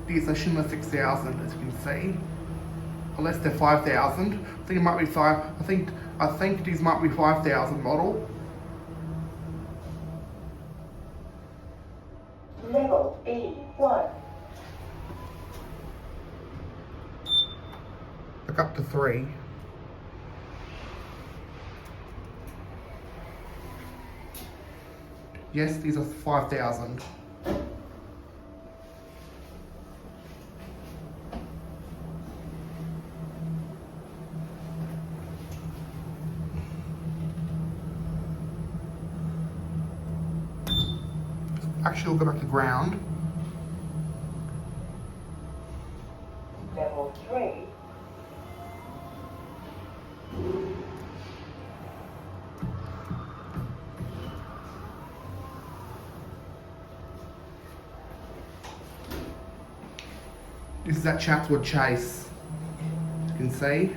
these are Schindler 6000, as you can see. Unless they're 5000. I think it might be I think these might be 5000 model. Level 81. Look up to 3. Yes, these are 5000. Actually, we'll go back to ground. Level 3. This is at Chatswood Chase, as you can see.